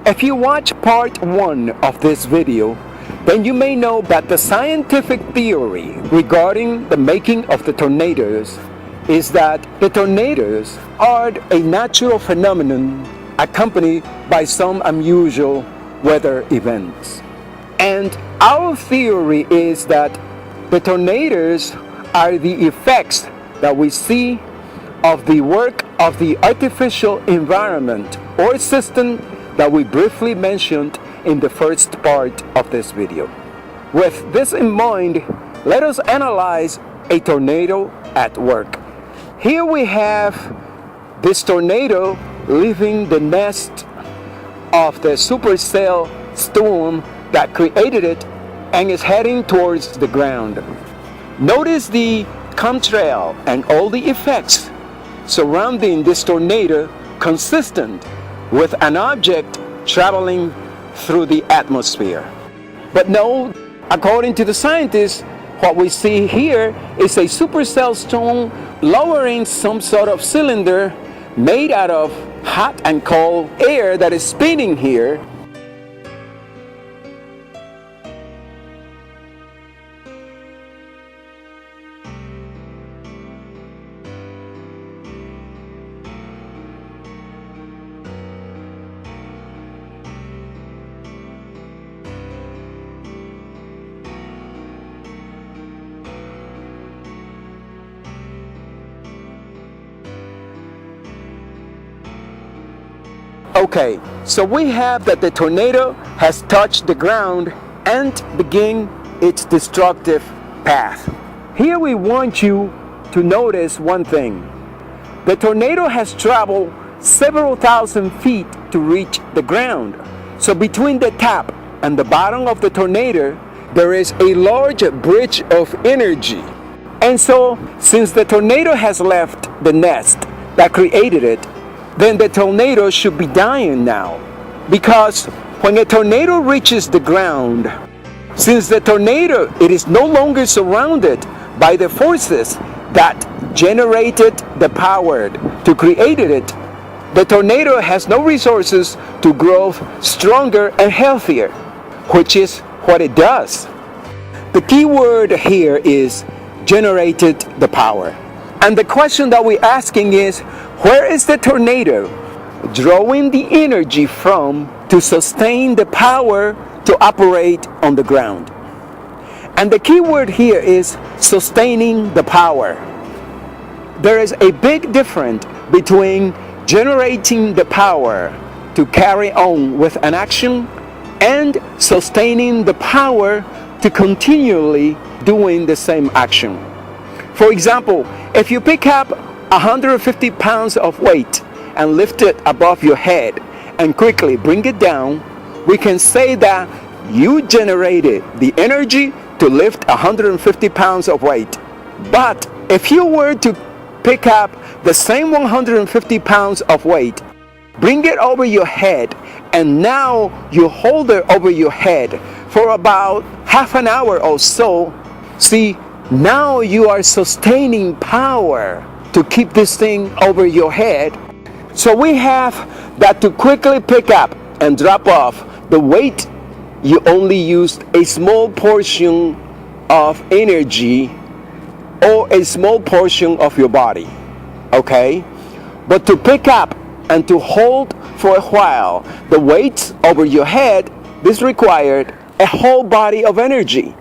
If you watch part 1 of this video, then you may know that the scientific theory regarding the making of the tornadoes is that the tornadoes are a natural phenomenon accompanied by some unusual weather events. And our theory is that the tornadoes are the effects that we see of the work of the artificial environment or system that we briefly mentioned in the first part of this video. With this in mind, let us analyze a tornado at work. Here we have this tornado leaving the nest of the supercell storm that created it and is heading towards the ground. Notice the contrail and all the effects surrounding this tornado consistent with an object traveling through the atmosphere. But no, according to the scientists, what we see here is a supercell storm lowering some sort of cylinder made out of hot and cold air that is spinning here. Okay, so we have that the tornado has touched the ground and begin its destructive path. Here we want you to notice one thing. The tornado has traveled several thousand feet to reach the ground. So between the top and the bottom of the tornado, there is a large bridge of energy. And so, since the tornado has left the nest that created it, then the tornado should be dying now. Because when a tornado reaches the ground, since the tornado, it is no longer surrounded by the forces that generated the power to create it, the tornado has no resources to grow stronger and healthier, which is what it does. The key word here is generated the power. And the question that we're asking is, where is the tornado drawing the energy from to sustain the power to operate on the ground? And the key word here is sustaining the power. There is a big difference between generating the power to carry on with an action and sustaining the power to continually doing the same action. For example, if you pick up 150 pounds of weight and lift it above your head and quickly bring it down, we can say that you generated the energy to lift 150 pounds of weight. But if you were to pick up the same 150 pounds of weight, bring it over your head, and now you hold it over your head for about half an hour or so, see, now you are sustaining power to keep this thing over your head. So we have that to quickly pick up and drop off the weight, you only used a small portion of energy or a small portion of your body, okay? But to pick up and to hold for a while the weight over your head, this required a whole body of energy.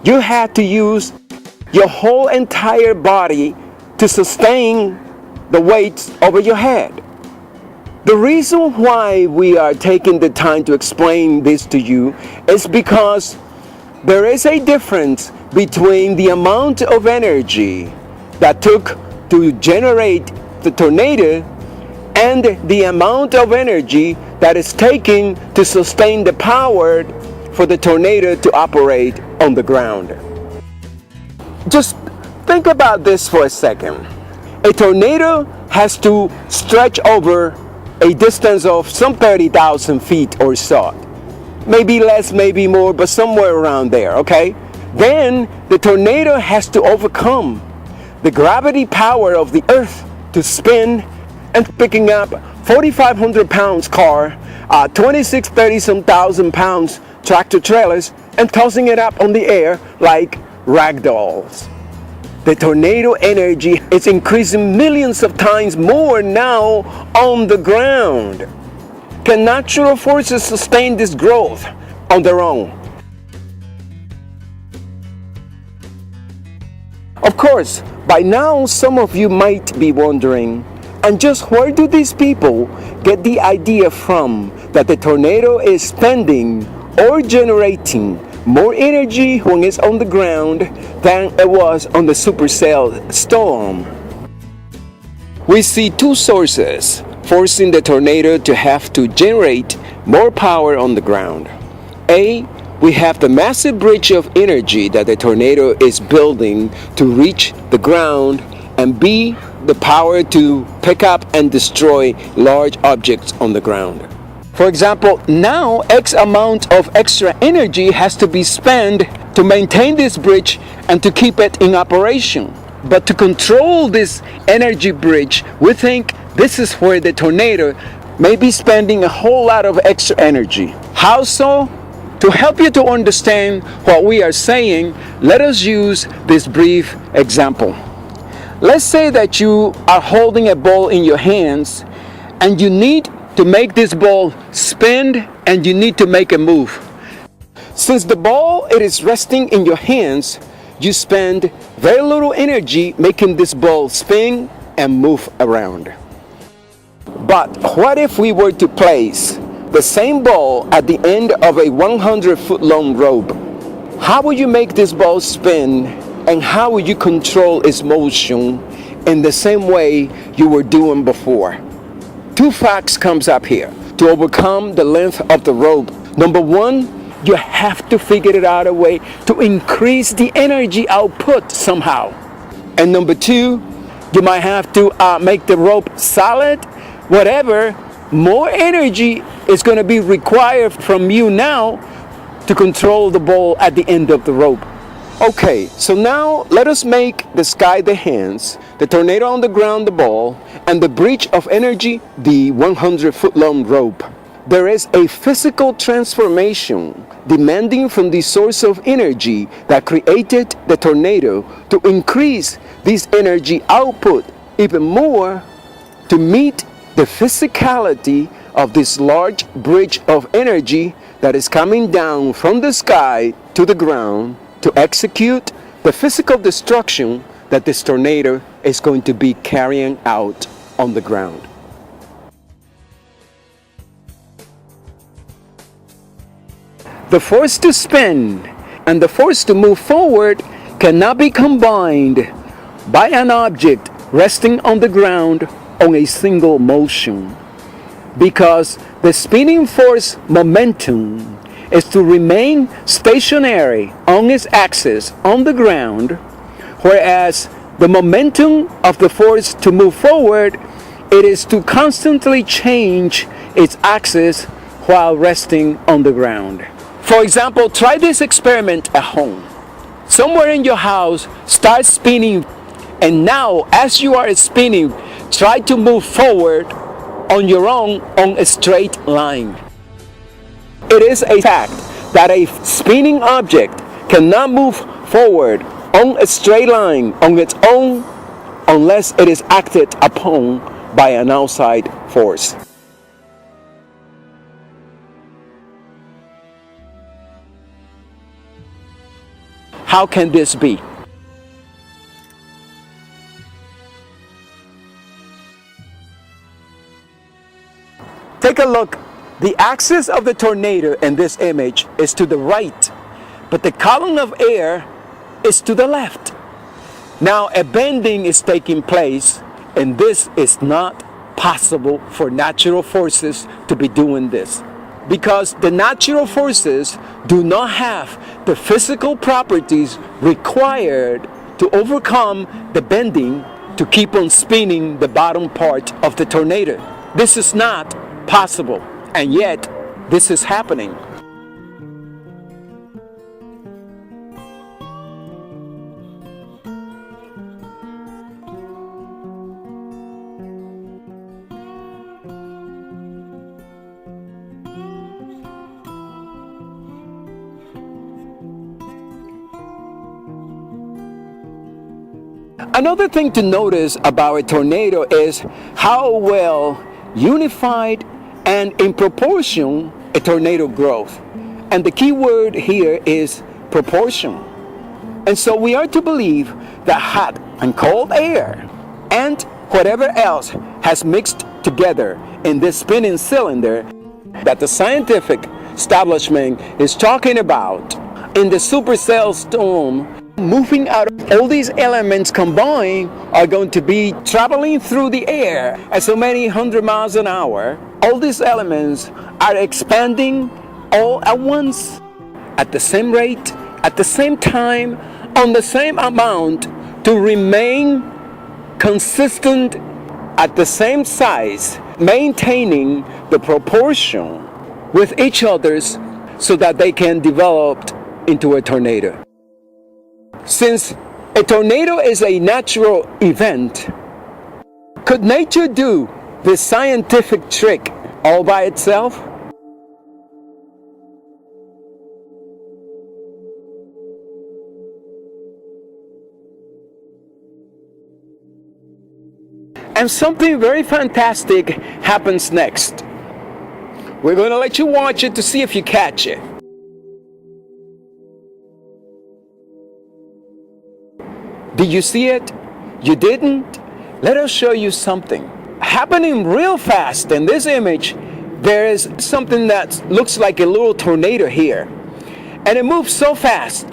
You had to use your whole entire body to sustain the weight over your head. The reason why we are taking the time to explain this to you is because there is a difference between the amount of energy that took to generate the tornado and the amount of energy that is taken to sustain the power for the tornado to operate on the ground. Just think about this for a second. A tornado has to stretch over a distance of some 30,000 feet or so. Maybe less, maybe more, but somewhere around there, okay? Then the tornado has to overcome the gravity power of the earth to spin and picking up 4,500 pounds car 26, 30 some thousand pounds tractor trailers and tossing it up on the air like rag dolls. The tornado energy is increasing millions of times more now on the ground. Can natural forces sustain this growth on their own? Of course, by now some of you might be wondering, and just where do these people get the idea from that the tornado is spending or generating more energy when it's on the ground than it was on the supercell storm? We see two sources forcing the tornado to have to generate more power on the ground. A, we have the massive bridge of energy that the tornado is building to reach the ground, and B, the power to pick up and destroy large objects on the ground. For example, now X amount of extra energy has to be spent to maintain this bridge and to keep it in operation. But to control this energy bridge, we think this is where the tornado may be spending a whole lot of extra energy. How so? To help you to understand what we are saying, let us use this brief example. Let's say that you are holding a ball in your hands and you need to make this ball spin and you need to make a move. Since the ball it is resting in your hands, you spend very little energy making this ball spin and move around. But what if we were to place the same ball at the end of a 100-foot long rope? How will you make this ball spin, and how will you control its motion in the same way you were doing before? Two facts comes up here to overcome the length of the rope. Number one, you have to figure it out a way to increase the energy output somehow. And number two, you might have to make the rope solid. Whatever, more energy is going to be required from you now to control the ball at the end of the rope. Okay, so now let us make the sky the hands, the tornado on the ground the ball, and the bridge of energy the 100-foot long rope. There is a physical transformation demanding from the source of energy that created the tornado to increase this energy output even more to meet the physicality of this large bridge of energy that is coming down from the sky to the ground to execute the physical destruction that this tornado is going to be carrying out on the ground. The force to spin and the force to move forward cannot be combined by an object resting on the ground on a single motion, because the spinning force momentum is to remain stationary on its axis on the ground, whereas the momentum of the force to move forward, it is to constantly change its axis while resting on the ground. For example, try this experiment at home. Somewhere in your house, start spinning, and now as you are spinning, try to move forward on your own on a straight line. It is a fact that a spinning object cannot move forward on a straight line on its own unless it is acted upon by an outside force. How can this be? Take a look. The axis of the tornado in this image is to the right, but the column of air is to the left. Now a bending is taking place, and this is not possible for natural forces to be doing this, because the natural forces do not have the physical properties required to overcome the bending to keep on spinning the bottom part of the tornado. This is not possible, and yet this is happening. Another thing to notice about a tornado is how well unified and in proportion a tornado grows. And the key word here is proportion. And so we are to believe that hot and cold air and whatever else has mixed together in this spinning cylinder that the scientific establishment is talking about in the supercell storm, moving out of all these elements combined are going to be traveling through the air at so many 100 miles an hour. All these elements are expanding all at once, at the same rate, at the same time, on the same amount to remain consistent at the same size, maintaining the proportion with each other's so that they can develop into a tornado. Since a tornado is a natural event, could nature do this scientific trick all by itself? And something very fantastic happens next. We're going to let you watch it to see if you catch it. Did you see it? You didn't? Let us show you something. Happening real fast in this image, there is something that looks like a little tornado here. And it moves so fast,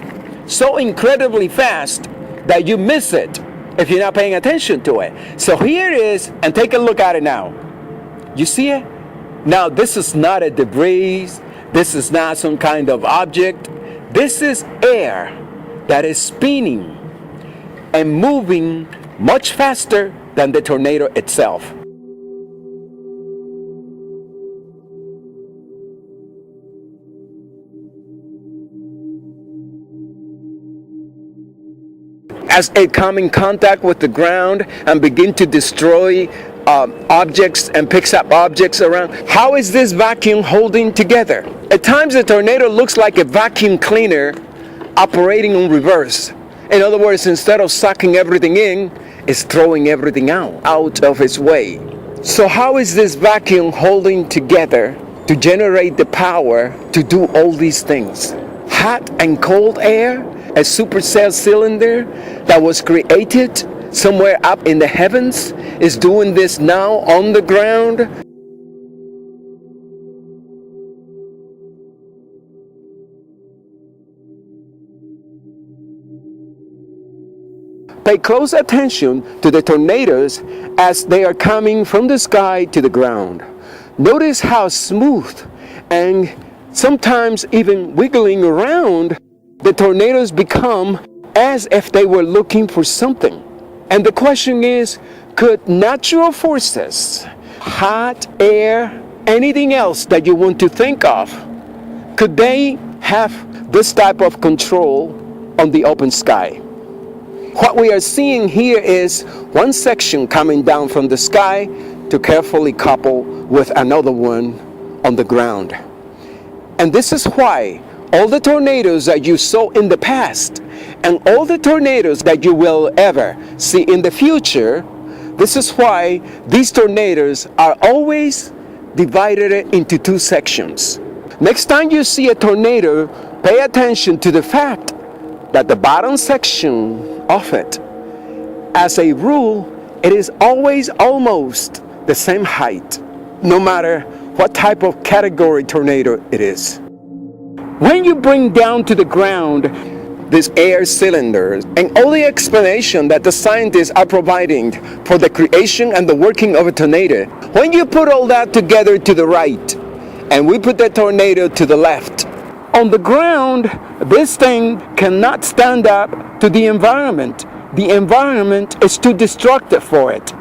so incredibly fast, that you miss it if you're not paying attention to it. So here it is, and take a look at it now. You see it? Now this is not a debris, this is not some kind of object. This is air that is spinning and moving much faster than the tornado itself. As it comes in contact with the ground and begin to destroy objects and picks up objects around, how is this vacuum holding together? At times the tornado looks like a vacuum cleaner operating on reverse. In other words, instead of sucking everything in, it's throwing everything out of its way. So how is this vacuum holding together to generate the power to do all these things? Hot and cold air, a supercell cylinder that was created somewhere up in the heavens, is doing this now on the ground. Pay close attention to the tornadoes as they are coming from the sky to the ground. Notice how smooth and sometimes even wiggling around the tornadoes become, as if they were looking for something. And the question is, could natural forces, hot air, anything else that you want to think of, could they have this type of control on the open sky? What we are seeing here is one section coming down from the sky to carefully couple with another one on the ground. And this is why all the tornadoes that you saw in the past and all the tornadoes that you will ever see in the future, this is why these tornadoes are always divided into two sections. Next time you see a tornado, pay attention to the fact that the bottom section of it, as a rule, it is always almost the same height, no matter what type of category tornado it is. When you bring down to the ground these air cylinders and all the explanation that the scientists are providing for the creation and the working of a tornado, when you put all that together to the right and we put the tornado to the left, on the ground, this thing cannot stand up to the environment. The environment is too destructive for it.